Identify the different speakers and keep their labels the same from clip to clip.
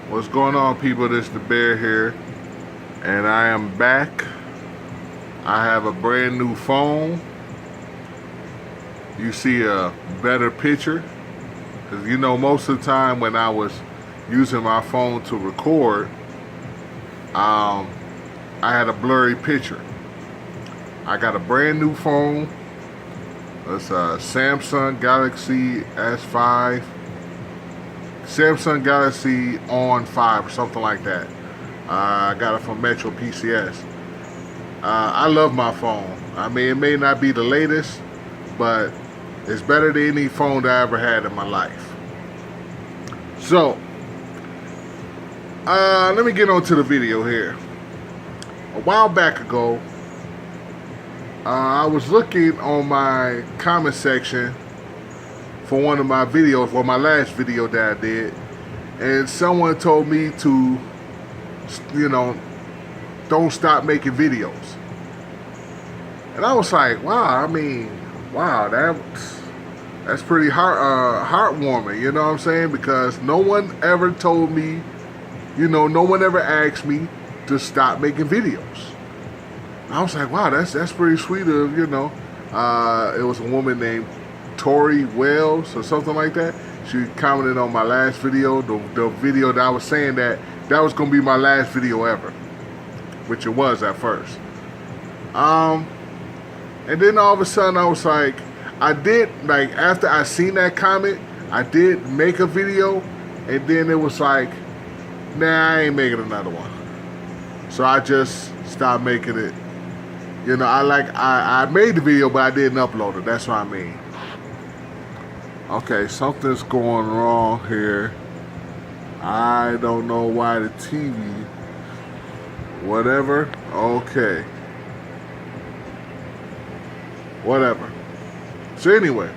Speaker 1: What's going on, people? This is the Bear here, and I am back. I have a brand new phone. You see a better picture, because most of the time when I was using my phone to record, I had a blurry picture. I got a brand new phone. It's a Samsung Galaxy S5. Samsung Galaxy on 5 or something like that. I got it from Metro PCS. I love my phone. I mean, it may not be the latest, but it's better than any phone that I ever had in my life. So, let me get on to the video here. A while back ago, I was looking on my comment section for one of my videos, or my last video that I did, and someone told me to, don't stop making videos. And I was like, wow, that's pretty heartwarming, you know what I'm saying? Because no one ever told me, no one ever asked me to stop making videos. And I was like, wow, that's pretty sweet of, it was a woman named Tori Wells or something like that. She commented on my last video, the video that I was saying that was going to be my last video ever, which it was at first. And then all of a sudden I was like, after I seen that comment, I did make a video, and then it was like, nah, I ain't making another one. So I just stopped making it. I made the video, but I didn't upload it. That's what I mean. Okay, something's going wrong here. I don't know why the TV. Whatever. Okay. Whatever. So anyway,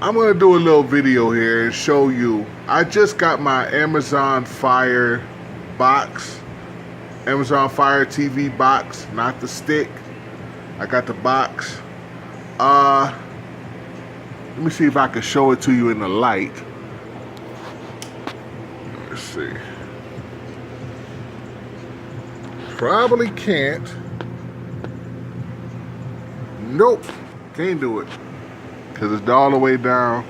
Speaker 1: I'm going to do a little video here and show you. I just got my Amazon Fire box. Amazon Fire TV box, not the stick. I got the box. Let me see if I can show it to you in the light. Let's see. Probably can't. Nope. Can't do it. Because it's all the way down.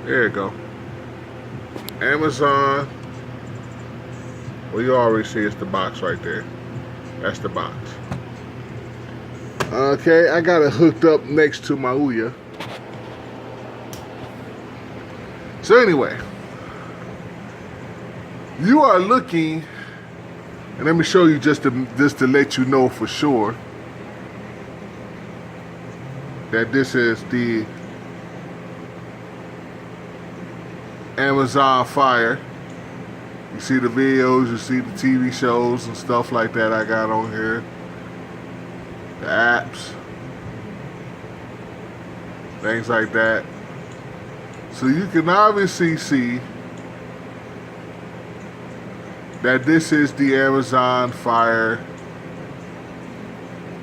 Speaker 1: There you go. Amazon. Well, you already see it's the box right there. That's the box. Okay, I got it hooked up next to my Ouya. So anyway, you are looking, and let me show you just to let you know for sure that this is the Amazon Fire. You see the videos, you see the TV shows and stuff like that I got on here. The apps, things like that. So you can obviously see that this is the Amazon Fire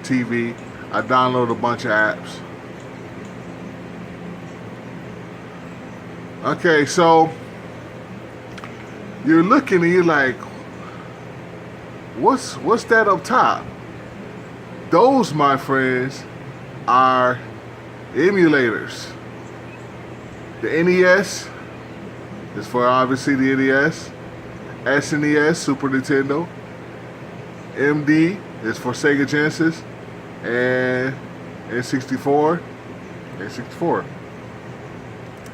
Speaker 1: TV. I downloaded a bunch of apps. Okay, so you're looking and you're like, what's that up top? Those, my friends, are emulators. The NES is for obviously the NES. SNES, Super Nintendo. MD is for Sega Genesis. And N64. N64.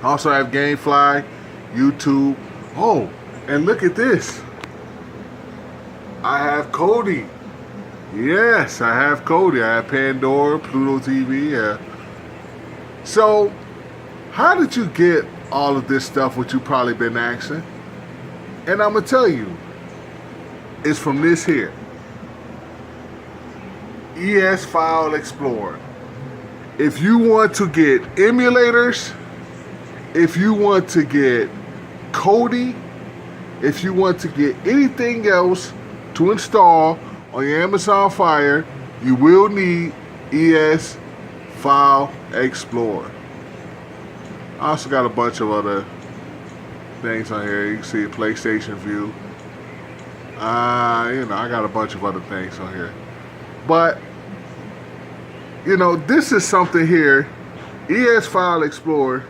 Speaker 1: Also have GameFly, YouTube. Oh, and look at this. I have Kodi. Yes, I have Kodi. I have Pandora, Pluto TV. Yeah. So, how did you get all of this stuff, what you probably been asking? And I'm going to tell you, it's from this here. ES File Explorer. If you want to get emulators, if you want to get Kodi, if you want to get anything else to install on your Amazon Fire, you will need ES File Explorer. I also got a bunch of other things on here. You can see a PlayStation View. I got a bunch of other things on here. But, this is something here. ES File Explorer.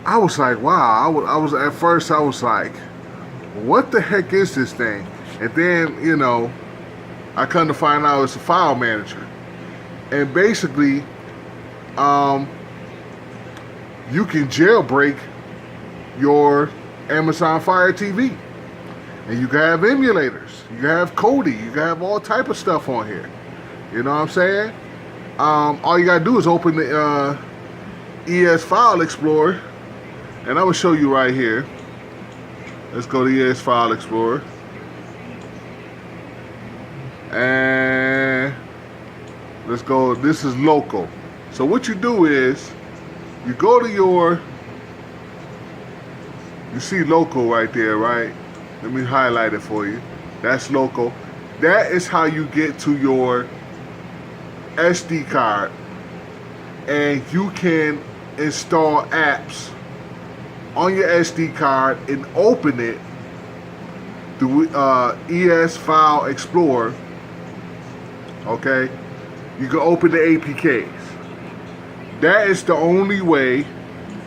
Speaker 1: I was like, wow. At first I was like, what the heck is this thing? And then, I come to find out it's a file manager. And basically, you can jailbreak your Amazon Fire TV. And you can have emulators. You can have Kodi. You can have all type of stuff on here. You know what I'm saying? All you got to do is open the ES File Explorer. And I'm going to show you right here. Let's go to ES File Explorer. And let's go. This is local. So what you do is you go to you see local right there, right? Let me highlight it for you. That's local. That is how you get to your SD card, and you can install apps on your SD card and open it through ES File Explorer. Okay, you can open the APKs. That is the only way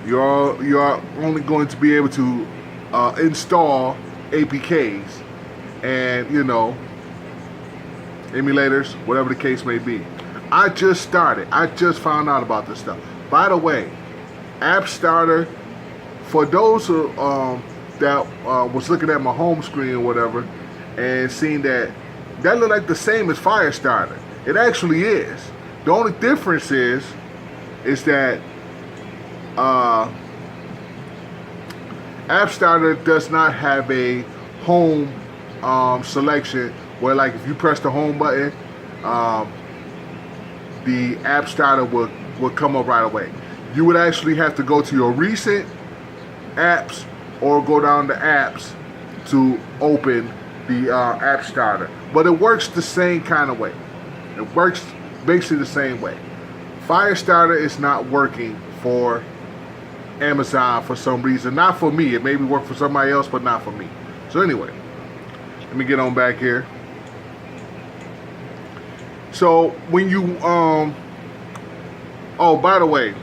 Speaker 1: you're only going to be able to install APKs and emulators, whatever the case may be. I just started. I just found out about this stuff. By the way, App Starter, for those who that was looking at my home screen or whatever and seeing that looked like the same as Fire Starter. It actually is. The only difference is that App Starter does not have a home selection where, like, if you press the home button, the App Starter will come up right away. You would actually have to go to your recent apps or go down to apps to open the App Starter. But it works the same kind of way. It works basically the same way. Fire Starter is not working for Amazon for some reason. Not for me. It maybe work for somebody else, but not for me. So anyway, let me get on back here. So when you oh, by the way,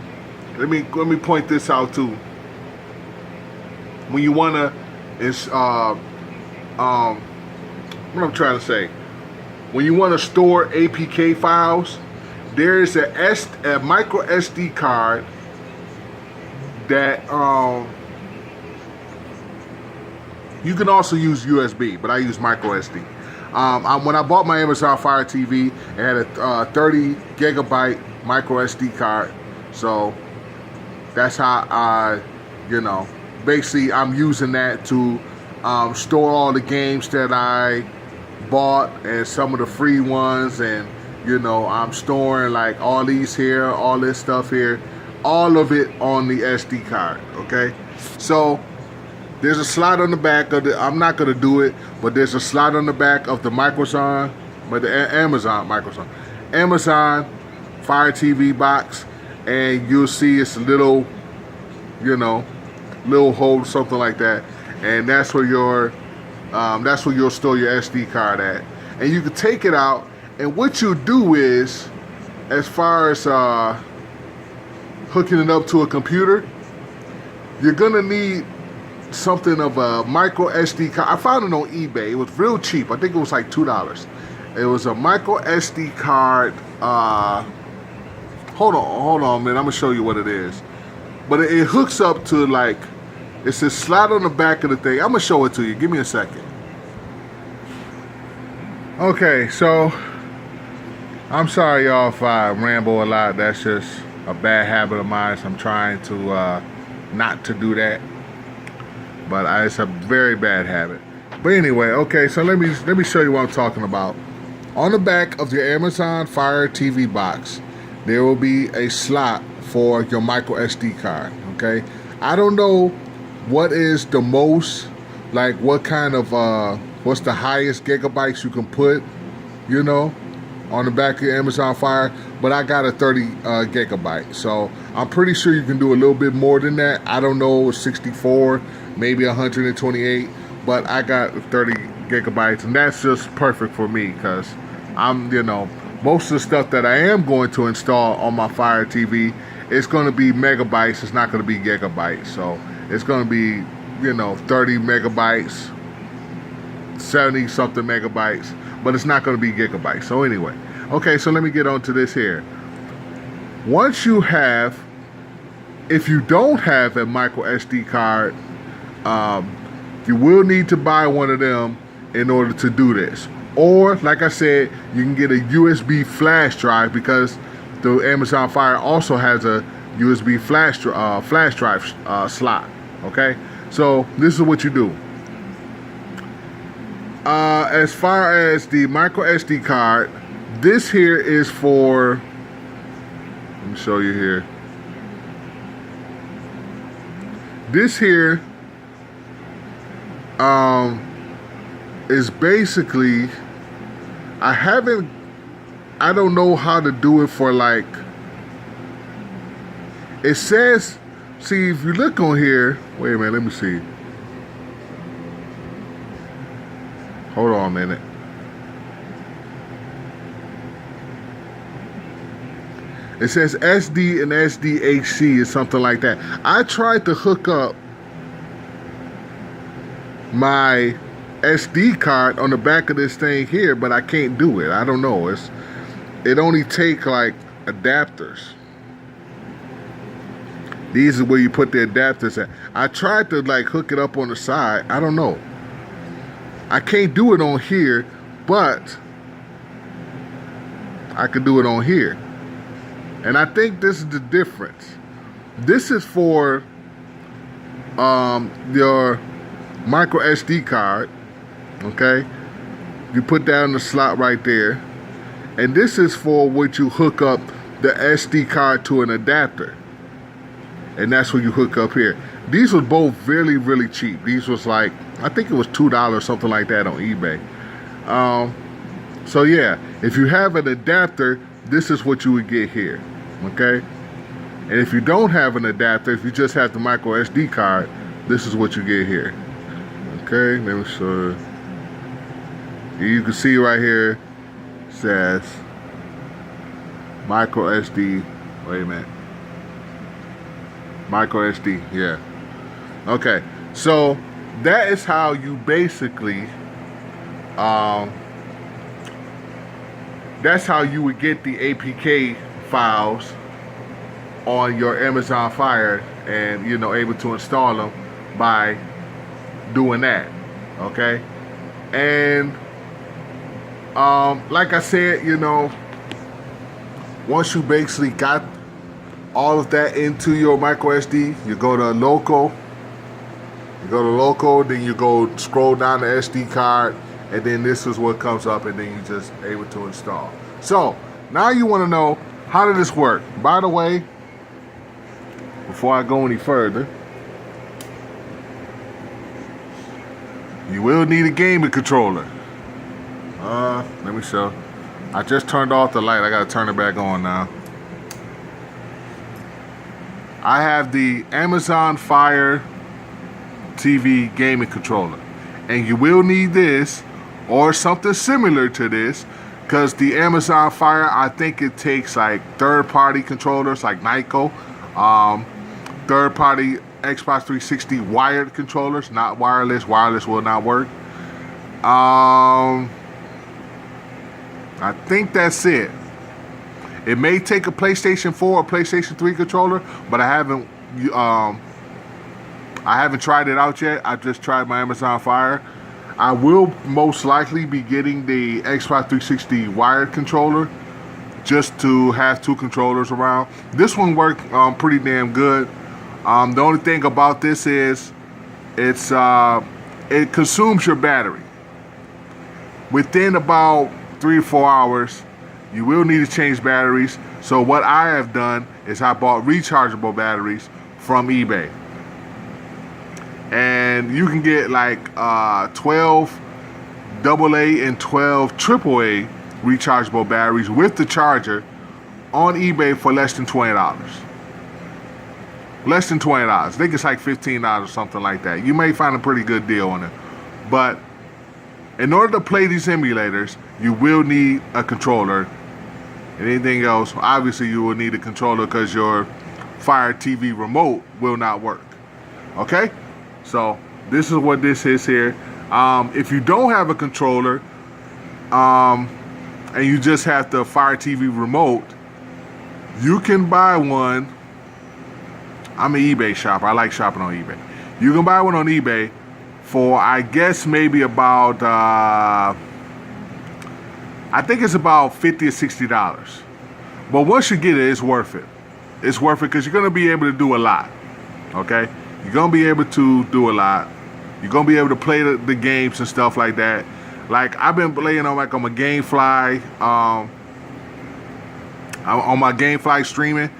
Speaker 1: let me point this out too. When you wanna what I'm trying to say, when you want to store APK files, there is a micro SD card that you can also use USB, but I use micro SD. When I bought my Amazon Fire TV, it had a 30 gigabyte micro SD card, so that's how I, basically I'm using that to store all the games that I bought and some of the free ones, and I'm storing like all these here, all this stuff here, all of it on the SD card. Okay, so there's a slot on the back of the, I'm not gonna do it, but there's a slot on the back of the Amazon Fire TV box, and you'll see it's a little little hole, something like that, and that's where you'll store your SD card at. And you can take it out, and what you do is, as far as hooking it up to a computer, you're gonna need something of a micro SD card. I found it on eBay. It was real cheap. I think it was like $2. It was a micro SD card. Hold on, man. I'm gonna show you what it is. But it hooks up to, like, it's a slot on the back of the thing. I'm gonna show it to you. Give me a second. Okay, so I'm sorry, y'all, if I ramble a lot. That's just a bad habit of mine. So I'm trying to not to do that. But it's a very bad habit. But anyway, okay. So let me show you what I'm talking about. On the back of your Amazon Fire TV box, there will be a slot for your micro SD card. Okay, I don't know what is the most, like, what kind of what's the highest gigabytes you can put, on the back of your Amazon Fire, but I got a 30 gigabyte. So I'm pretty sure you can do a little bit more than that. I don't know, 64, maybe 128, but I got 30 gigabytes, and that's just perfect for me because I'm, most of the stuff that I am going to install on my Fire TV, it's going to be megabytes. It's not going to be gigabytes. So it's going to be, 30 megabytes, 70 something megabytes, but it's not going to be gigabytes. So anyway, okay, so let me get on to this here. Once you have, if you don't have a micro SD card, you will need to buy one of them in order to do this. Or, like I said, you can get a USB flash drive because the Amazon Fire also has a USB flash drive slot. Okay, so this is what you do. As far as the micro SD card, this here is for, let me show you here. This here is basically, I don't know how to do it for, like, it says, see, if you look on here, wait a minute, let me see. Hold on a minute. It says SD and SDHC or something like that. I tried to hook up my SD card on the back of this thing here, but I can't do it. I don't know. It only take like adapters. These are where you put the adapters at. I tried to like hook it up on the side. I don't know. I can't do it on here, but I can do it on here. And I think this is the difference. This is for your micro SD card. Okay, you put that in the slot right there, and this is for what you hook up the SD card to an adapter, and that's what you hook up here. These were both really, really cheap. These was like, I think it was $2, something like that on eBay. So yeah, if you have an adapter, this is what you would get here. Okay, and if you don't have an adapter, if you just have the micro SD card, this is what you get here. Okay, let me show you. You can see right here, says micro SD. Wait a minute. Micro SD, yeah. Okay, so that is how you basically, that's how you would get the APK files on your Amazon Fire, and able to install them by doing that. Okay, and like I said, once you basically got all of that into your micro SD, you go to local. You go to local, then you go scroll down the SD card, and then this is what comes up, and then you just able to install. So now you want to know, how did this work? By the way, before I go any further, you will need a gaming controller. Let me show. I just turned off the light. I gotta turn it back on now. I have the Amazon Fire TV gaming controller, and you will need this or something similar to this, because the Amazon Fire, I think it takes like third-party controllers like Nyko, third-party Xbox 360 wired controllers, not wireless. Wireless will not work. I think that's it. It may take a PlayStation 4 or PlayStation 3 controller, but I haven't tried it out yet. I just tried my Amazon Fire. I will most likely be getting the Xbox 360 wired controller just to have two controllers around. This one worked pretty damn good. The only thing about this is it consumes your battery. Within about 3 to 4 hours, you will need to change batteries. So what I have done is I bought rechargeable batteries from eBay. And you can get like 12 AA and 12 AAA rechargeable batteries with the charger on eBay for less than $20. Less than $20. I think it's like $15 or something like that. You may find a pretty good deal on it. But in order to play these emulators, you will need a controller. Anything else, obviously you will need a controller because your Fire TV remote will not work. Okay? So this is what this is here. If you don't have a controller, and you just have the Fire TV remote, you can buy one. I'm an eBay shopper. I like shopping on eBay. You can buy one on eBay for, I guess, maybe about, I think it's about $50 or $60. But once you get it, it's worth it. It's worth it because you're going to be able to do a lot. Okay? You're going to be able to do a lot. You're going to be able to play the games and stuff like that. Like, I've been playing on my GameFly, on my GameFly streaming,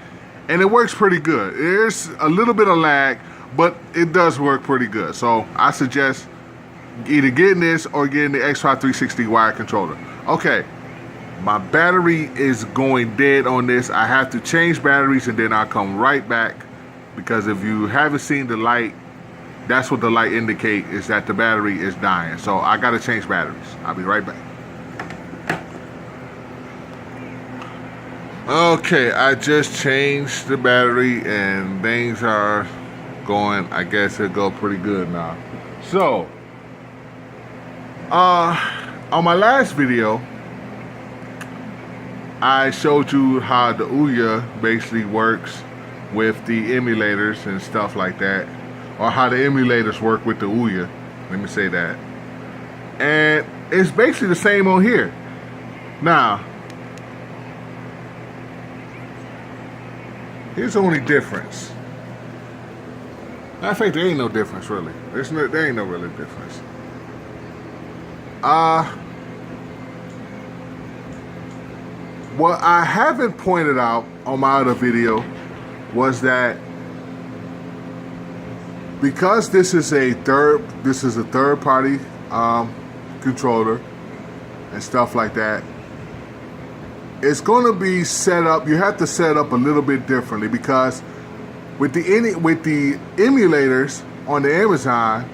Speaker 1: and it works pretty good. There's a little bit of lag, but it does work pretty good. So I suggest either getting this or getting the Xbox 360 wired controller. Okay, my battery is going dead on this. I have to change batteries and then I'll come right back, because if you haven't seen the light, that's what the light indicates, is that the battery is dying. So I got to change batteries. I'll be right back. Okay, I just changed the battery and things are going, I guess it'll go pretty good now. So, on my last video, I showed you how the Ouya basically works with the emulators and stuff like that, or how the emulators work with the Ouya. Let me say that. And it's basically the same on here. Now, here's the only difference. Matter of fact, there ain't no difference really. There ain't no really difference. What I haven't pointed out on my other video was that because this is a third party controller and stuff like that, it's going to be set up. You have to set up a little bit differently, because with the emulators on the Amazon,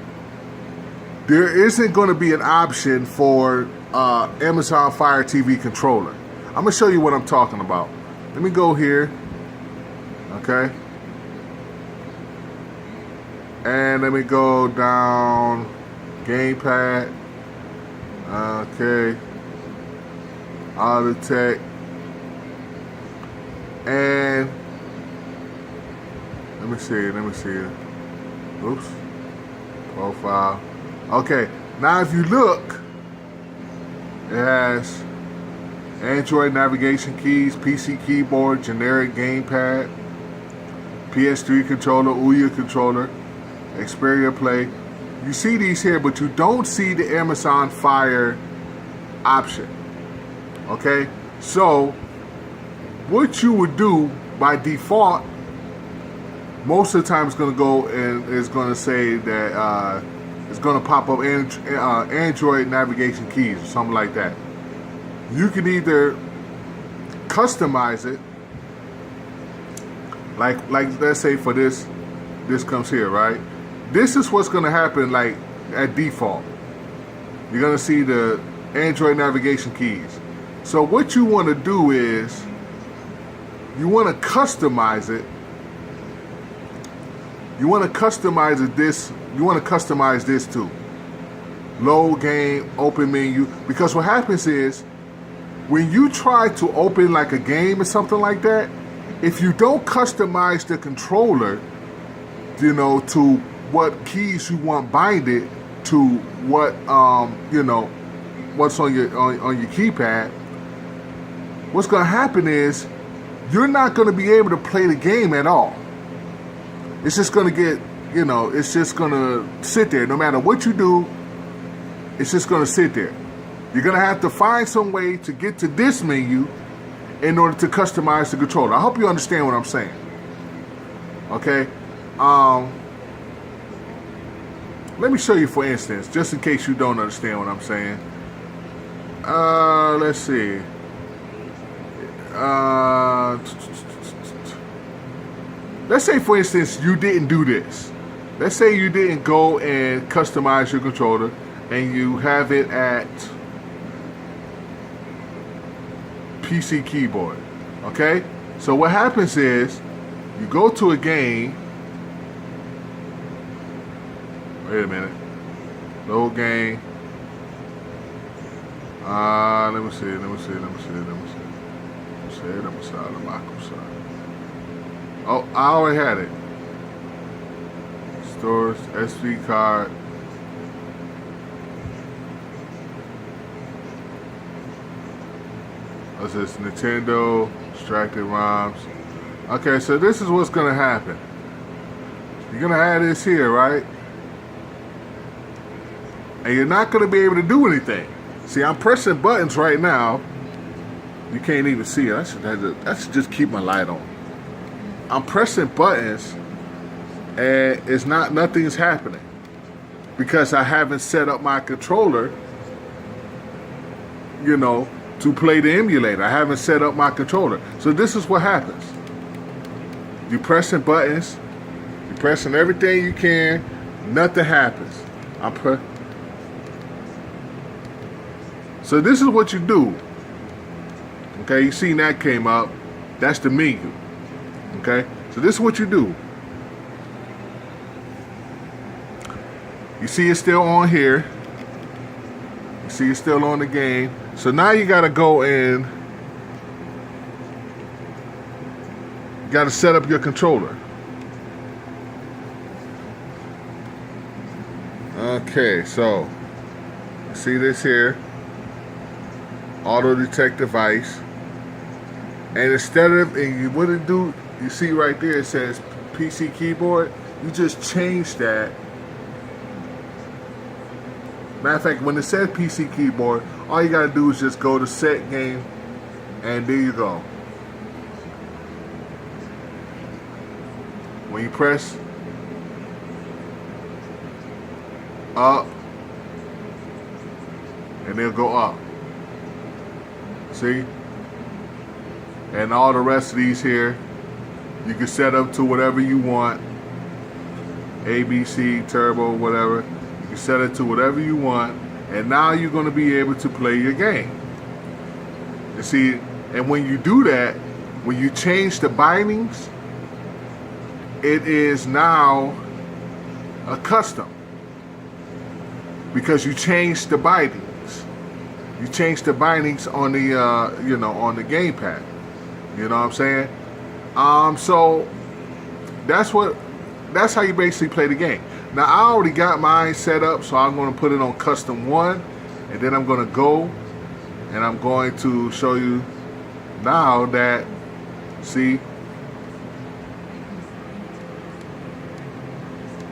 Speaker 1: there isn't going to be an option for Amazon Fire TV controller. I'm going to show you what I'm talking about. Let me go here. Okay. And let me go down gamepad. Okay. Auto tech. And let me see. Oops. Profile. Okay. Now if you look, it has Android navigation keys, PC keyboard, generic gamepad, PS3 controller, Ouya controller, Xperia Play. You see these here, but you don't see the Amazon Fire option. Okay? So, what you would do by default, most of the time it's going to go and it's going to say that it's going to pop up Android navigation keys or something like that. You can either customize it, like let's say for this comes here, right? This is what's going to happen, like at default. You're going to see the Android navigation keys. So what you want to do is you want to customize it. You want to customize it this. You want to customize this too. Load game, open menu. Because what happens is, when you try to open like a game or something like that, if you don't customize the controller, you know, to what keys you want binded to what what's on your keypad, what's going to happen is you're not going to be able to play the game at all. It's just going to get, it's just going to sit there. No matter what you do, it's just going to sit there. You're going to have to find some way to get to this menu in order to customize the controller. I hope you understand what I'm saying. Okay? Let me show you, for instance, just in case you don't understand what I'm saying. Let's see. let's say, for instance, you didn't do this. Let's say you didn't go and customize your controller and you have it at PC keyboard. Okay? So what happens is you go to a game. Wait a minute. Load game. Let me see. Oh, I already had it. Stores, SD card. What's this? Nintendo, extracted ROMs. Okay, so this is what's gonna happen. You're gonna add this here, right? And you're not gonna be able to do anything. See, I'm pressing buttons right now. You can't even see it. I should just keep my light on. I'm pressing buttons and nothing's happening because I haven't set up my controller, you know, to play the emulator. I haven't set up my controller. So this is what happens. You're pressing buttons, you're pressing everything you can, nothing happens. So this is what you do. Okay, you seen that came up. That's the menu. Okay, so this is what you do. You see it's still on here. You see it's still on the game. So now you gotta go in. You gotta set up your controller. Okay, so see this here. Auto detect device. And instead of, and what it do, you see right there it says PC keyboard. You just change that. Matter of fact, when it says PC keyboard, all you gotta do is just go to set game, and there you go. When you press up, and it'll go up. See? And all the rest of these here, you can set up to whatever you want. ABC, turbo, whatever. You can set it to whatever you want. And now you're going to be able to play your game. You see, and when you do that, when you change the bindings, it is now a custom. Because you changed the bindings. You changed the bindings on the, on the gamepad. You know what I'm saying? So that's how you basically play the game. Now I already got mine set up, so I'm going to put it on custom 1, and then I'm going to go and I'm going to show you now that, see,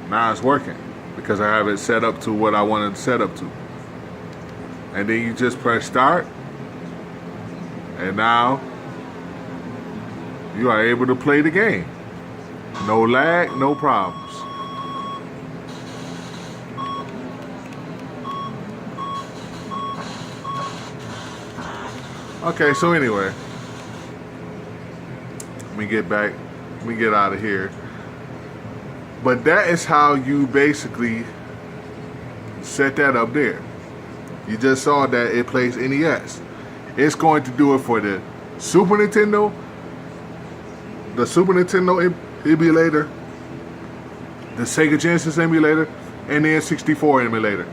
Speaker 1: now it's working because I have it set up to what I wanted to set up to. And then you just press start, and now you are able to play the game. No lag, no problems. Okay, so anyway, let me get out of here. But that is how you basically set that up there. You just saw that it plays NES. It's going to do it for the Super Nintendo, the Super Nintendo emulator, the Sega Genesis emulator, and the N64 emulator.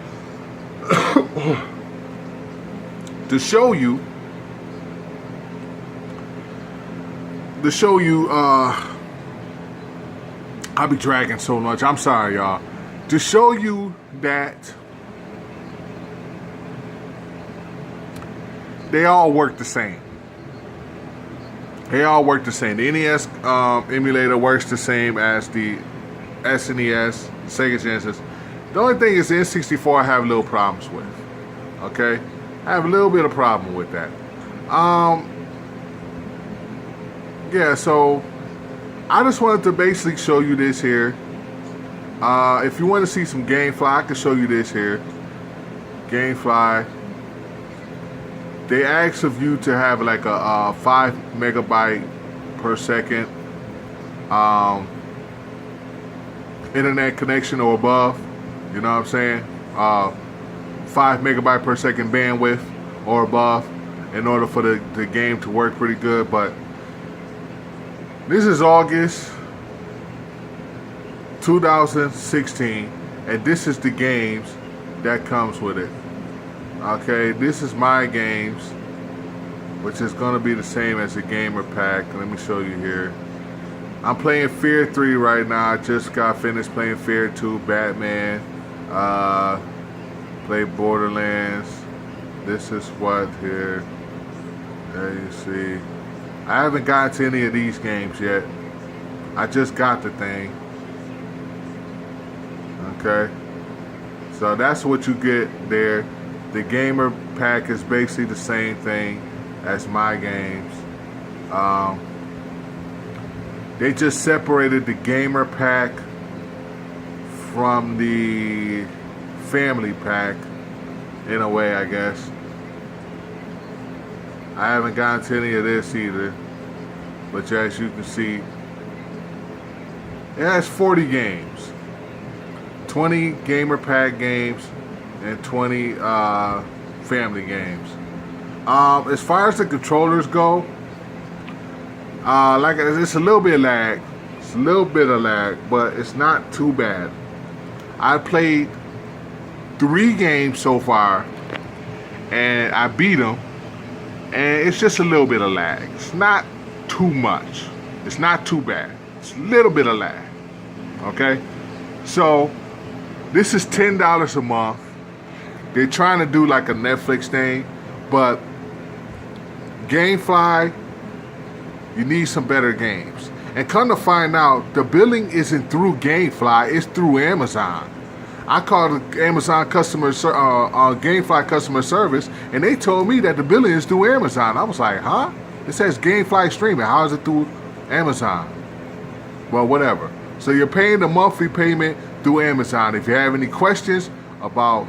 Speaker 1: To show you, I'll be dragging so much. I'm sorry, y'all. To show you that they all work the same. They all work the same. The NES emulator works the same as the SNES, Sega Genesis. The only thing is the N64 I have little problems with. Okay? I have a little bit of problem with that. Yeah, so I just wanted to basically show you this here. If you want to see some GameFly, I can show you this here. GameFly. they ask of you to have like a 5 megabyte per second internet connection or above. You know what I'm saying? 5 megabyte per second bandwidth or above in order for the game to work pretty good. But this is August 2016, and this is the games that comes with it. Okay, this is my games, which is going to be the same as the gamer pack. Let me show you here. I'm playing Fear 3 right now. I just got finished playing Fear 2, Batman, played Borderlands. This is what here. There you see. I haven't gotten to any of these games yet. I just got the thing. Okay. So that's what you get there. The gamer pack is basically the same thing as my games. They just separated the gamer pack from the family pack in a way, I guess. I haven't gotten to any of this either, but as you can see, it has 40 games, 20 gamer pack games and 20 family games. As far as the controllers go, like it's a little bit of lag. It's a little bit of lag, but it's not too bad. I played 3 games so far, and I beat them. And it's just a little bit of lag. It's not too much. It's not too bad. It's a little bit of lag. Okay? So, this is $10 a month. They're trying to do like a Netflix thing, but GameFly, you need some better games. And come to find out, the billing isn't through GameFly, it's through Amazon. I called the Amazon GameFly customer service, and they told me that the billing is through Amazon. I was like, huh? It says GameFly streaming. How is it through Amazon? Well, whatever. So you're paying the monthly payment through Amazon. If you have any questions about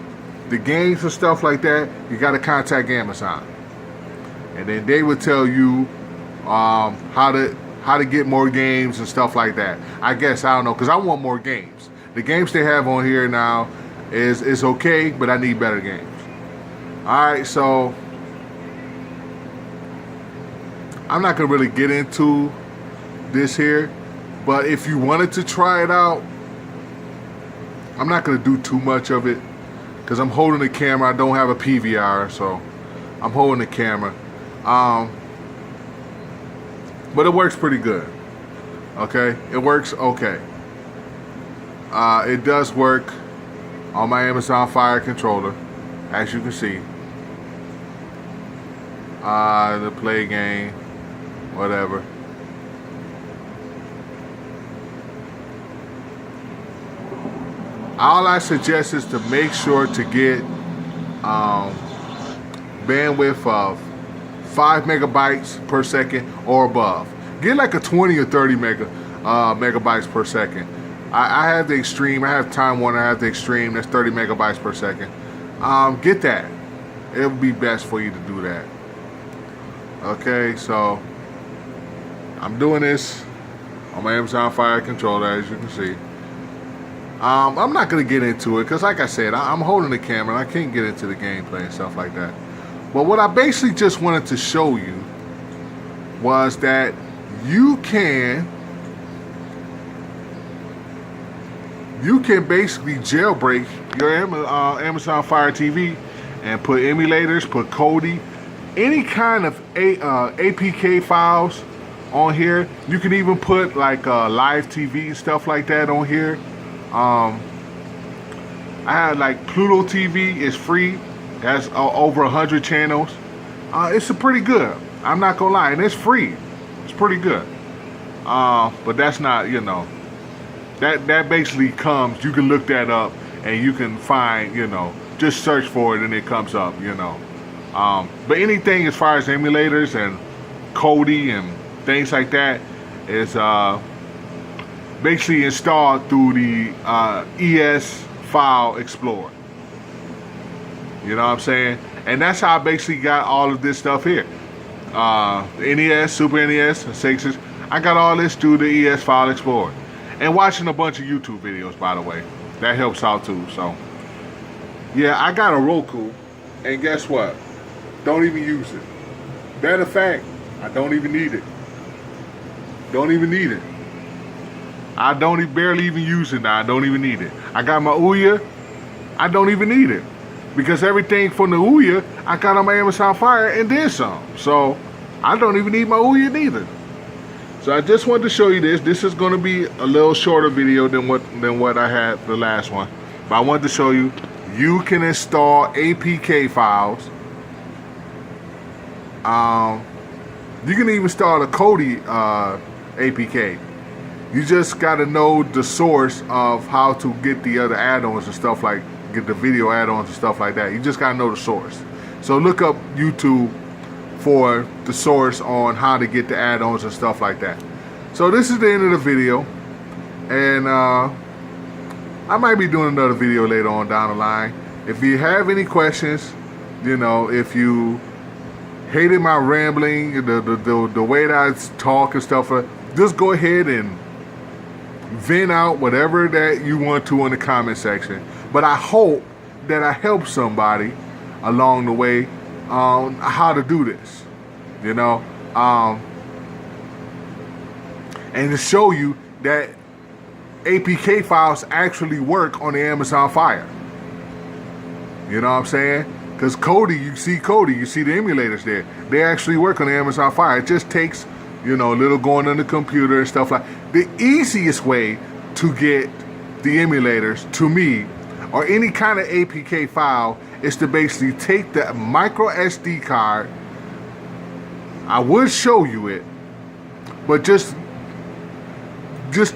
Speaker 1: the games and stuff like that, you got to contact Amazon, and then they would tell you how to get more games and stuff like that. I guess, I don't know, because I want more games. The games they have on here now is okay, but I need better games. Alright, so I'm not going to really get into this here, but if you wanted to try it out, I'm not going to do too much of it because I'm holding the camera. I don't have a PVR, so I'm holding the camera. But it works pretty good. Okay, it works okay. It does work on my Amazon Fire controller, as you can see. The play game, whatever. All I suggest is to make sure to get bandwidth of 5 megabytes per second or above. Get like a 20 or 30 megabytes per second. I have the Extreme. I have Time Warner. I have the Extreme. That's 30 megabytes per second. Get that. It would be best for you to do that. Okay, so I'm doing this on my Amazon Fire controller, as you can see. I'm not going to get into it because, like I said, I'm holding the camera and I can't get into the gameplay and stuff like that. But what I basically just wanted to show you was that you can basically jailbreak your Amazon Fire TV and put emulators, put Kodi, any kind of APK files on here. You can even put like live TV and stuff like that on here. I had like Pluto TV is free. That's over 100 channels. It's pretty good. I'm not gonna lie, and it's free. It's pretty good. But that's not, you know, that basically comes. You can look that up and you can find, you know, just search for it and it comes up, you know. But anything as far as emulators and Kodi and things like that is basically installed through the ES File Explorer. You know what I'm saying? And that's how I basically got all of this stuff here. The NES, Super NES, and Sixes. I got all this through the ES File Explorer. And watching a bunch of YouTube videos, by the way. That helps out too, so. Yeah, I got a Roku, and guess what? Don't even use it. Matter of fact, I don't even need it. Don't even need it. I don't barely even use it now. I don't even need it. I got my Ouya. I don't even need it. Because everything from the Ouya, I got on my Amazon Fire and then some. So, I don't even need my Ouya neither. So I just wanted to show you this. This is going to be a little shorter video than what I had the last one. But I wanted to show you, you can install APK files. You can even install a Kodi APK. You just got to know the source of how to get the other add-ons and stuff like, get the video add-ons and stuff like that. You just got to know the source. So look up YouTube for the source on how to get the add-ons and stuff like that. So this is the end of the video, and I might be doing another video later on down the line. If you have any questions, you know, if you hated my rambling, the way that I talk and stuff, just go ahead and vent out whatever that you want to in the comment section. But I hope that I help somebody along the way on how to do this, you know, and to show you that APK files actually work on the Amazon Fire. You know what I'm saying? Because Kodi, you see the emulators there. They actually work on the Amazon Fire. It just takes, you know, a little going on the computer and stuff like that. The easiest way to get the emulators, to me, or any kind of APK file, is to basically take the micro SD card. I would show you it, but just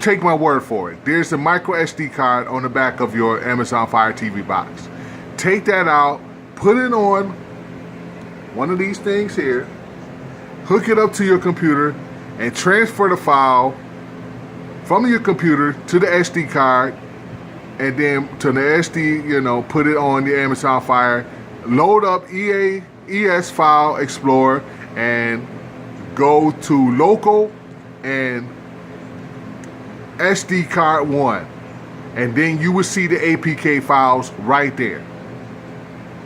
Speaker 1: take my word for it. There's a micro SD card on the back of your Amazon Fire TV box. Take that out, put it on one of these things here, hook it up to your computer, and transfer the file from your computer to the SD card, and then to the SD, you know, put it on the Amazon Fire, load up ES File Explorer, and go to local and SD card 1, and then you will see the APK files right there.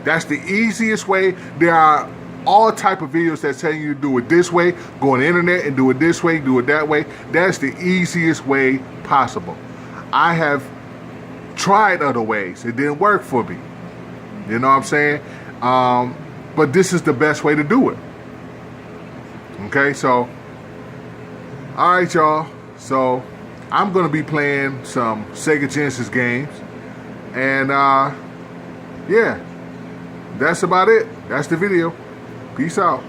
Speaker 1: That's the easiest way. There are all type of videos that tell you to do it this way, go on the internet and do it this way, do it that way. That's the easiest way possible. I have tried other ways. It didn't work for me. You know what I'm saying? But this is the best way to do it. Okay, so, all right, y'all. So, I'm going to be playing some Sega Genesis games. And, yeah, that's about it. That's the video. Peace out.